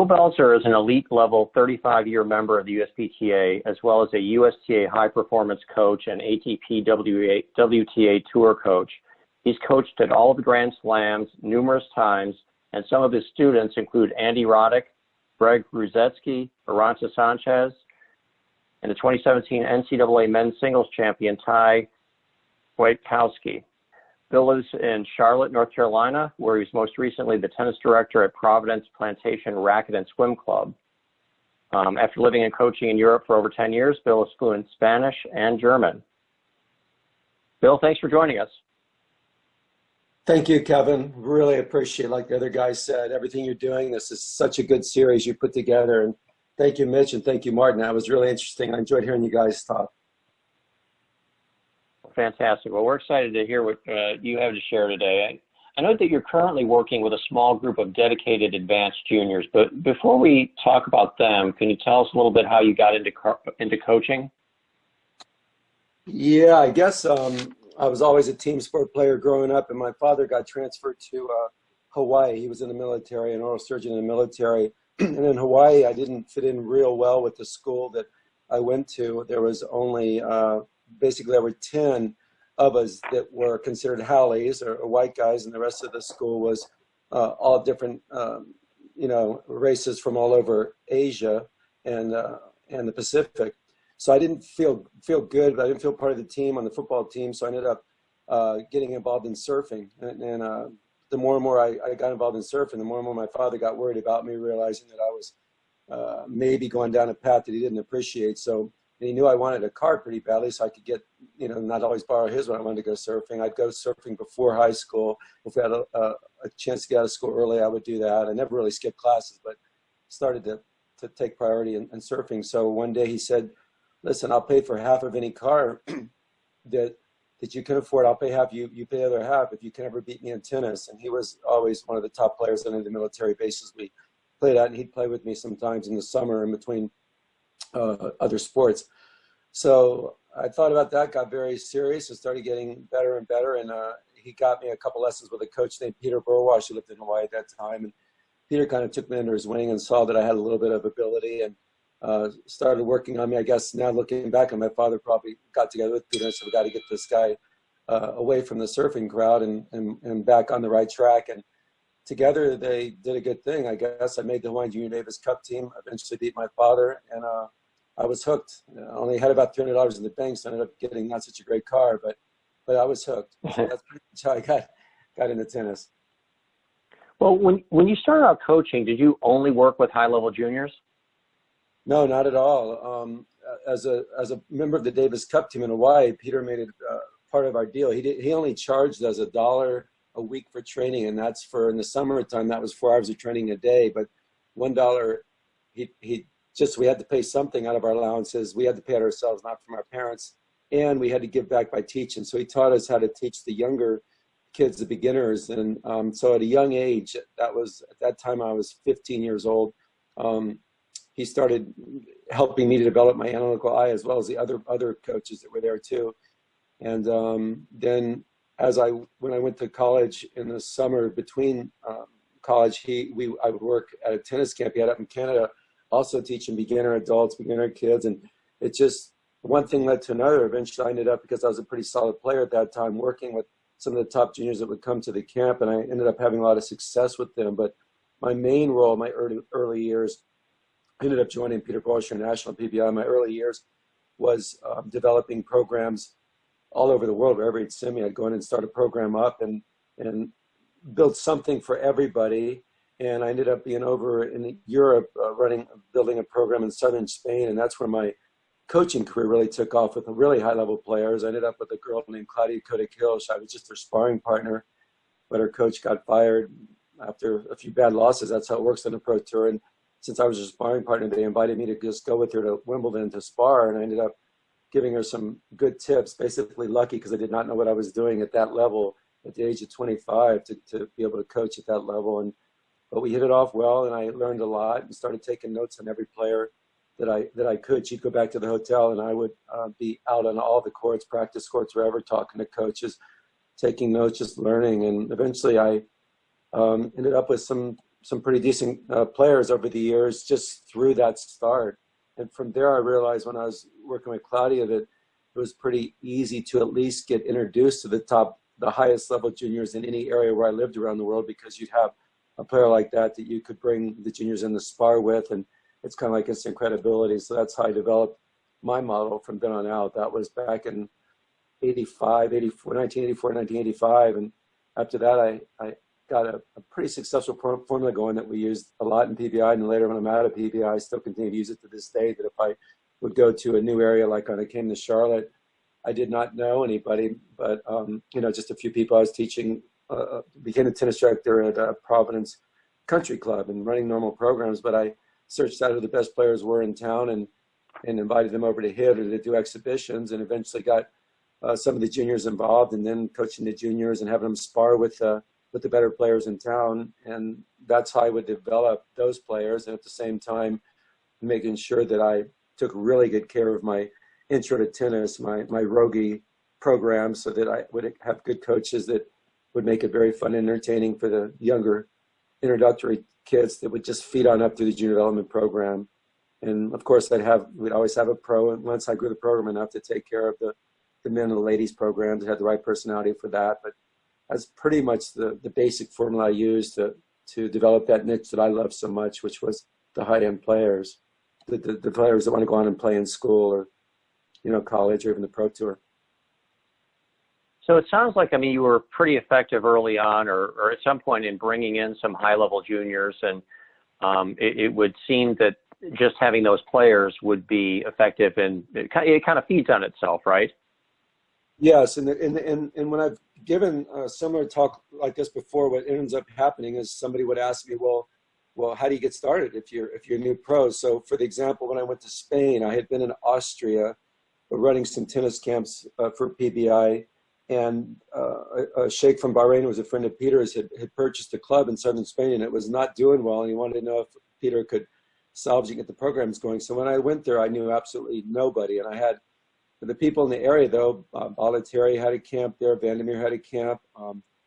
Bill Belser is an elite level 35-year member of the USPTA, as well as a USTA high performance coach and ATP WTA tour coach. He's coached at all of the Grand Slams numerous times, and some of his students include Andy Roddick, Greg Rusedski, Arantxa Sanchez, and the 2017 NCAA men's singles champion Ty Waitkowski. Bill lives in Charlotte, North Carolina, where he was most recently the tennis director at Providence Plantation Racket and Swim Club. After living and coaching in Europe for over 10 years, Bill is fluent in Spanish and German. Bill, thanks for joining us. Thank you, Kevin. Really appreciate, like the other guys said, everything you're doing. This is such a good series you put together. And thank you, Mitch, and thank you, Martin. That was really interesting. I enjoyed hearing you guys talk. Fantastic. Well, we're excited to hear what you have to share today. I know that you're currently working with a small group of dedicated advanced juniors, but before we talk about them, can you tell us a little bit how you got into coaching? Yeah, I guess I was always a team sport player growing up, and my father got transferred to Hawaii. He was in the military, an oral surgeon in the military. And in Hawaii, I didn't fit in real well with the school that I went to. There was only basically there were 10 of us that were considered haoles or white guys, and the rest of the school was all different, races from all over Asia and the Pacific. So I didn't feel good, but I didn't feel part of the team on the football team. So I ended up getting involved in surfing, and the more and more I got involved in surfing, the more and more my father got worried about me, realizing that I was maybe going down a path that he didn't appreciate. So. And he knew I wanted a car pretty badly, so I could get, not always borrow his when I wanted to go surfing. I'd go surfing before high school. If we had a chance to get out of school early, I would do that. I never really skipped classes, but started to take priority in surfing. So one day he said, listen, I'll pay for half of any car that you can afford. I'll pay half, you pay the other half if you can ever beat me in tennis. And he was always one of the top players on the military bases we played at, and he'd play with me sometimes in the summer in between other sports. So I thought about that, got very serious, and started getting better and better. And he got me a couple lessons with a coach named Peter Burwash, who lived in Hawaii at that time. And Peter kind of took me under his wing and saw that I had a little bit of ability and started working on me. I guess now looking back, and my father probably got together with Peter and said, we got to get this guy away from the surfing crowd and back on the right track. And together they did a good thing. I guess I made the Hawaiian Junior Davis Cup team, eventually beat my father, and I was hooked. I only had about $300 in the bank, so I ended up getting not such a great car, but I was hooked. So that's pretty much how I got into tennis. Well, when you started out coaching, did you only work with high-level juniors? No, not at all. As a member of the Davis Cup team in Hawaii, Peter made it part of our deal. He only charged us $1 a week for training, and that's for, in the summertime, that was 4 hours of training a day. But $1, we had to pay something out of our allowances. We had to pay it ourselves, not from our parents, and we had to give back by teaching. So he taught us how to teach the younger kids, the beginners, and so at a young age, at that time I was 15 years old. He started helping me to develop my analytical eye, as well as the other coaches that were there too. And then when I went to college in the summer between college, I would work at a tennis camp he had up in Canada, also teaching beginner adults, beginner kids, and it just, one thing led to another. Eventually I ended up, because I was a pretty solid player at that time, working with some of the top juniors that would come to the camp, and I ended up having a lot of success with them. But my main role, my early years, I ended up joining Peter Bosch National PBI. My early years was developing programs all over the world. Wherever he'd send me, I'd go in and start a program up and build something for everybody. And I ended up being over in Europe, building a program in southern Spain, and that's where my coaching career really took off with really high-level players. I ended up with a girl named Claudia Koda-Kilsch. I was just her sparring partner, but her coach got fired after a few bad losses. That's how it works on the pro tour. And since I was her sparring partner, they invited me to just go with her to Wimbledon to spar, and I ended up giving her some good tips, basically lucky because I did not know what I was doing at that level at the age of 25 to be able to coach at that level. But we hit it off well, and I learned a lot and started taking notes on every player that I could. She'd go back to the hotel, and I would be out on all the courts, practice courts, wherever, talking to coaches, taking notes, just learning. And eventually I ended up with some some pretty decent players over the years just through that start. And from there, I realized when I was working with Claudia that it was pretty easy to at least get introduced to the highest level juniors in any area where I lived around the world, because you'd have a player like that you could bring the juniors in the spar with, and it's kind of like instant credibility. So that's how I developed my model from then on out. That was back in 1985. And after that, I got a pretty successful formula going that we used a lot in PBI. And later when I'm out of PBI, I still continue to use it to this day, that if I would go to a new area, like when I came to Charlotte, I did not know anybody, but just a few people I was teaching, became a tennis director at Providence Country Club and running normal programs. But I searched out who the best players were in town and invited them over to hit or to do exhibitions, and eventually got some of the juniors involved, and then coaching the juniors and having them spar with the better players in town. And that's how I would develop those players. And at the same time, making sure that I took really good care of my intro to tennis, my Rogi program, so that I would have good coaches that would make it very fun and entertaining for the younger introductory kids that would just feed on up through the junior development program. And of course, we'd always have a pro. And once I grew the program enough to take care of the men and the ladies programs, had the right personality for that. But that's pretty much the basic formula I used to develop that niche that I love so much, which was the high-end players, the players that want to go on and play in school or, college or even the pro tour. So it sounds like, you were pretty effective early on or at some point in bringing in some high-level juniors, and it would seem that just having those players would be effective, and it kind of feeds on itself, right? Yes, and when I've given a similar talk like this before, what ends up happening is somebody would ask me, well, how do you get started if you're a new pro? So for the example, when I went to Spain, I had been in Austria running some tennis camps for PBI, and a sheikh from Bahrain, who was a friend of Peter's, had purchased a club in southern Spain, and it was not doing well, and he wanted to know if Peter could salvage and get the programs going. So when I went there, I knew absolutely nobody, and I had the people in the area, though. Bollettieri had a camp there. Vandermeer had a camp.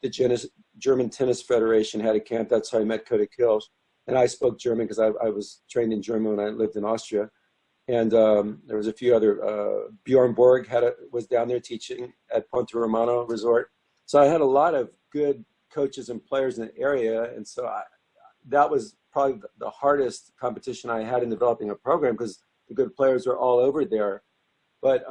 The German Tennis Federation had a camp. That's how I met Coda Kills. And I spoke German because I was trained in German when I lived in Austria. And there was a few other. Bjorn Borg was down there teaching at Ponte Romano Resort. So I had a lot of good coaches and players in the area. And so that was probably the hardest competition I had in developing a program, because the good players were all over there. But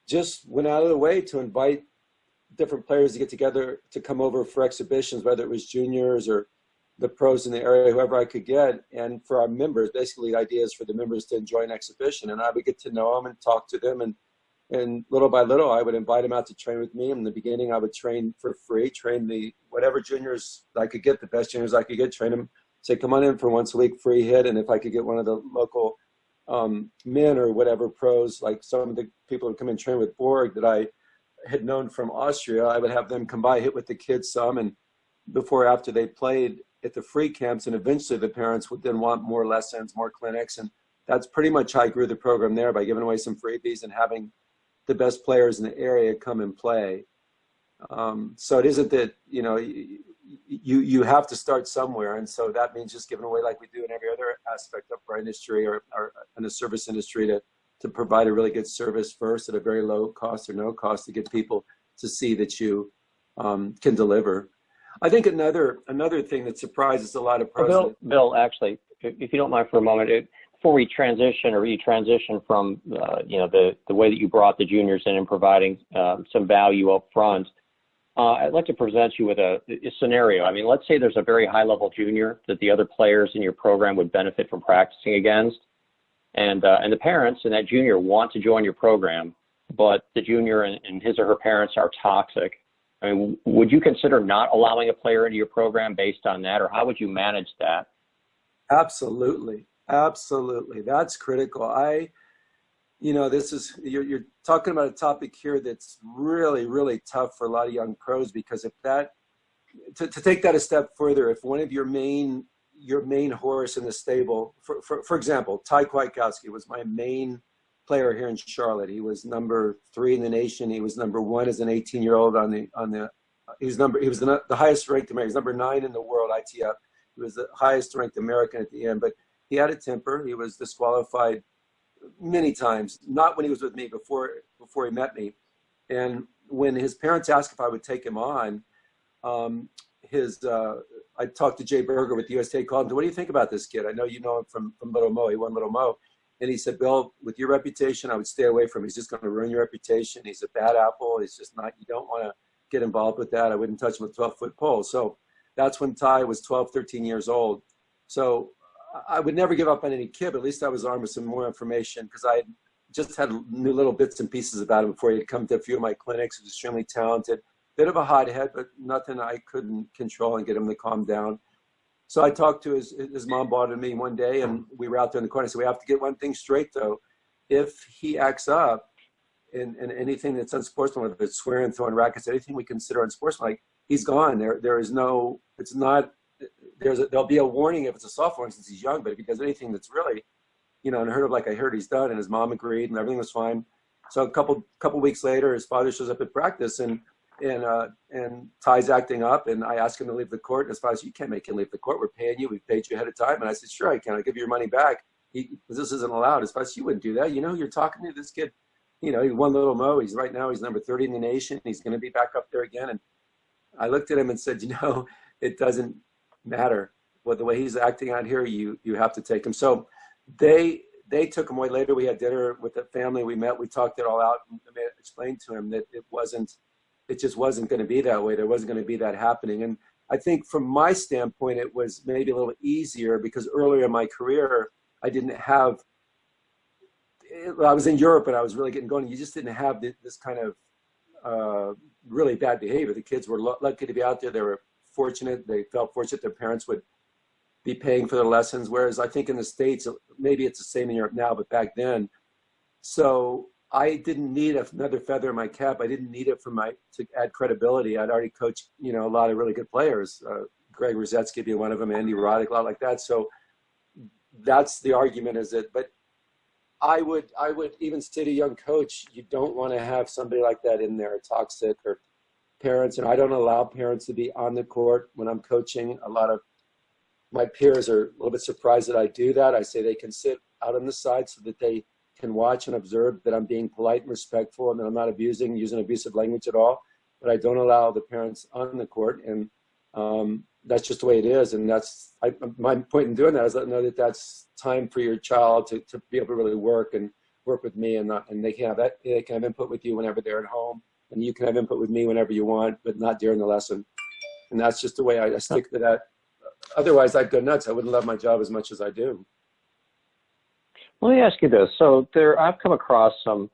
just went out of the way to invite different players to get together to come over for exhibitions, whether it was juniors or the pros in the area, whoever I could get. And for our members, basically ideas for the members to enjoy an exhibition. And I would get to know them and talk to them. And little by little, I would invite them out to train with me. In the beginning, I would train for free, train whatever juniors I could get, the best juniors I could get, train them, say, come on in for once a week, free hit. And if I could get one of the local men or whatever pros, like some of the people who come and train with Borg that I had known from Austria, I would have them come by, hit with the kids some, and before or after they played at the free camps, and eventually the parents would then want more lessons, more clinics, and that's pretty much how I grew the program there, by giving away some freebies and having the best players in the area come and play. So it isn't that, you have to start somewhere. And so that means just giving away, like we do in every other aspect of our industry or in the service industry, to provide a really good service first at a very low cost or no cost to get people to see that you can deliver. I think another thing that surprises a lot of pros. Well, Bill, actually, if you don't mind for a moment, before we transition, or you transition from the way that you brought the juniors in and providing some value up front, I'd like to present you with a scenario. Let's say there's a very high-level junior that the other players in your program would benefit from practicing against, and the parents and that junior want to join your program, but the junior and his or her parents are toxic. Would you consider not allowing a player into your program based on that, or how would you manage that? Absolutely. That's critical. You're talking about a topic here that's really, really tough for a lot of young pros, because to take that a step further, if one of your main horse in the stable, for example, Ty Kwiatkowski was my main player here in Charlotte. He was number 3 in the nation. He was number 1 as an 18-year-old he was the highest ranked American. He was number 9 in the world ITF. He was the highest ranked American at the end, but he had a temper. He was disqualified many times, not when he was with me, before he met me. And when his parents asked if I would take him on, I talked to Jay Berger with USA, called him, what do you think about this kid? I know you know him from Little Mo. He won Little Mo. And he said, Bill, with your reputation, I would stay away from him. He's just going to ruin your reputation. He's a bad apple. He's just not, you don't want to get involved with that. I wouldn't touch him with a 12-foot pole. So that's when Ty was 12, 13 years old. So I would never give up on any kid, but at least I was armed with some more information, because I just knew little bits and pieces about him before he'd come to a few of my clinics. He was extremely talented, bit of a hothead, but nothing I couldn't control and get him to calm down. So I talked to his mom, bothered me one day, and we were out there in the corner. I said, we have to get one thing straight, though. If he acts up in anything that's unsportsmanlike, whether it's swearing, throwing rackets, anything we consider unsportsmanlike, he's gone. There is no, it's not, there'll be a warning if it's a soft warning since he's young, but if he does anything that's really, unheard of, like I heard he's done, and his mom agreed, and everything was fine. So a couple weeks later, his father shows up at practice, and Ty's acting up, and I asked him to leave the court. And his father said, you can't make him leave the court. We're paying you. We've paid you ahead of time. And I said, sure, I can. I'll give you your money back. This isn't allowed. His father said, you wouldn't do that. You're talking to this kid. He won Little Mo. He's right now, he's number 30 in the nation. He's going to be back up there again. And I looked at him and said, it doesn't matter. Well, the way he's acting out here, you have to take him. So they took him away. Later, we had dinner with the family. We met. We talked it all out, and I explained to him that it just wasn't going to be that way. There wasn't going to be that happening. And I think from my standpoint, it was maybe a little easier, because earlier in my career, I was in Europe and I was really getting going. You just didn't have this kind of really bad behavior. The kids were lucky to be out there. They were fortunate. They felt fortunate their parents would be paying for their lessons. Whereas I think in the States, maybe it's the same in Europe now, but back then. So I didn't need another feather in my cap. I didn't need it to add credibility. I'd already coached, a lot of really good players. Greg Rosetsky being one of them, Andy Roddick, a lot like that. So that's the argument, but I would even say to a young coach, you don't want to have somebody like that in there, toxic, or parents. And I don't allow parents to be on the court when I'm coaching. A lot of my peers are a little bit surprised that I do that. I say they can sit out on the side so that they can watch and observe that I'm being polite and respectful, and that I'm not using abusive language at all. But I don't allow the parents on the court, and that's just the way it is. And my point in doing that is letting them know that that's time for your child to be able to really work with me, and they can have that. They can have input with you whenever they're at home, and you can have input with me whenever you want, but not during the lesson. And that's just the way I stick to that. Otherwise, I'd go nuts. I wouldn't love my job as much as I do. Let me ask you this. So I've come across some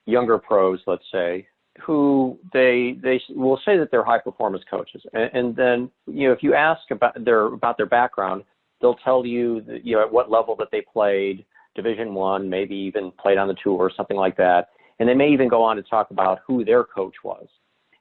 younger pros, let's say, who they will say that they're high performance coaches, and then if you ask about their background, they'll tell you that, at what level that they played, Division I, maybe even played on the tour or something like that, and they may even go on to talk about who their coach was.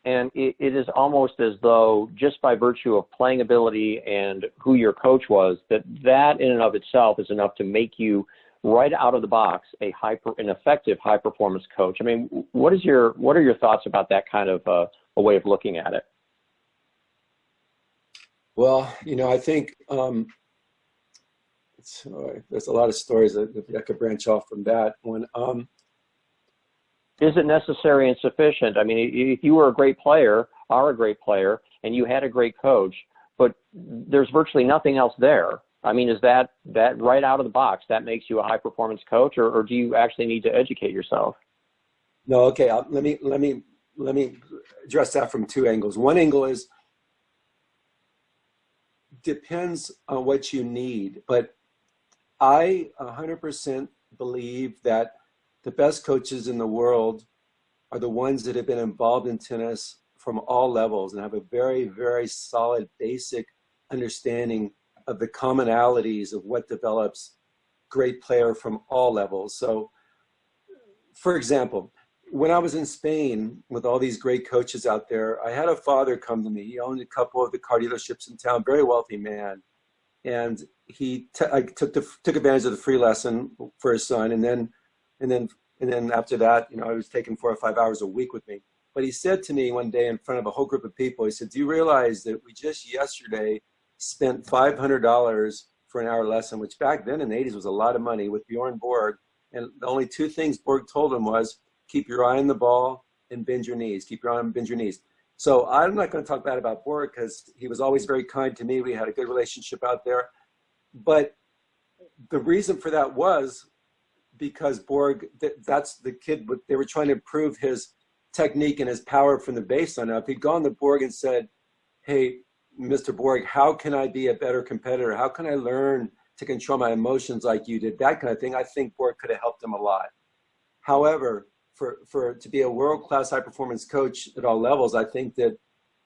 And it is almost as though just by virtue of playing ability and who your coach was, that in and of itself is enough to make you right out of the box an effective high performance coach. I mean, what are your thoughts about that kind of a way of looking at it? Well, I think there's a lot of stories that I could branch off from that one. Is it necessary and sufficient? I mean, if you were a great player, and you had a great coach, but there's virtually nothing else there, I mean, is that right out of the box, that makes you a high performance coach, or do you actually need to educate yourself? No, okay. Let me address that from two angles. One angle is, depends on what you need, but I 100% believe that the best coaches in the world are the ones that have been involved in tennis from all levels and have a very, very solid basic understanding of the commonalities of what develops great player from all levels. So, for example, when I was in Spain with all these great coaches out there, I had a father come to me. He owned a couple of the car dealerships in town, very wealthy man. And I took advantage of the free lesson for his son. And then after that, I was taking 4 or 5 hours a week with me. But he said to me one day in front of a whole group of people, he said, do you realize that we just yesterday spent $500 for an hour lesson, which back then in the 80s was a lot of money, with Bjorn Borg. And the only two things Borg told him was, keep your eye on the ball and bend your knees. Keep your eye and bend your knees. So I'm not going to talk bad about Borg because he was always very kind to me. We had a good relationship out there. But the reason for that was because Borg, that's the kid, they were trying to improve his technique and his power from the baseline. Now, if he'd gone to Borg and said, hey, Mr. Borg, how can I be a better competitor? How can I learn to control my emotions like you did? That kind of thing. I think Borg could have helped him a lot. However, to be a world-class high-performance coach at all levels, I think that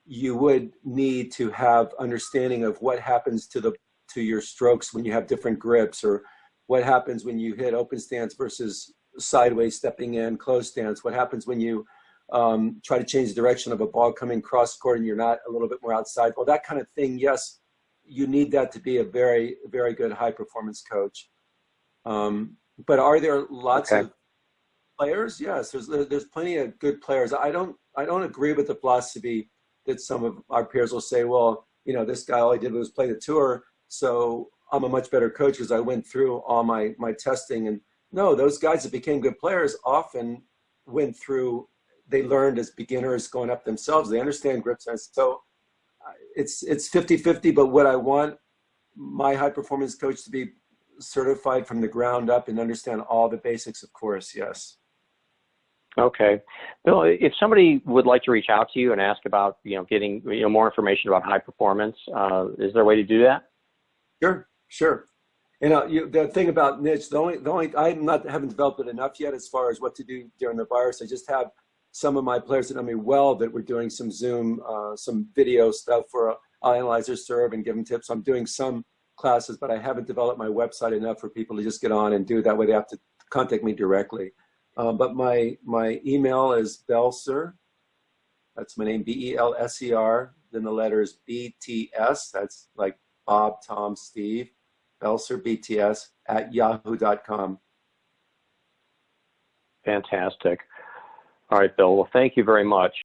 you would need to have understanding of what happens to your strokes when you have different grips, or what happens when you hit open stance versus sideways stepping in, closed stance. What happens when you try to change the direction of a ball coming cross court and you're not a little bit more outside. Well, that kind of thing, yes, you need that to be a very, very good high-performance coach. But are there lots of players? Yes, there's plenty of good players. I don't agree with the philosophy that some of our peers will say, well, this guy, all he did was play the tour, so I'm a much better coach because I went through all my testing. And no, those guys that became good players often went through, they learned as beginners going up themselves. They understand grip sense. So it's 50-50, but would I want my high-performance coach to be certified from the ground up and understand all the basics? Of course, yes. Okay. Bill, if somebody would like to reach out to you and ask about, getting, more information about high performance, is there a way to do that? Sure. The thing about niche, the only I haven't developed it enough yet as far as what to do during the virus. I just have some of my players that know me well that we're doing some Zoom, some video stuff where I'll analyze their serve and give them tips. I'm doing some classes, but I haven't developed my website enough for people to just get on and do that way. They have to contact me directly. But my email is Belser. That's my name, Belser. Then the letters BTS. That's like Bob, Tom, Steve. Belser, BTS @yahoo.com. Fantastic. All right, Bill. Well, thank you very much.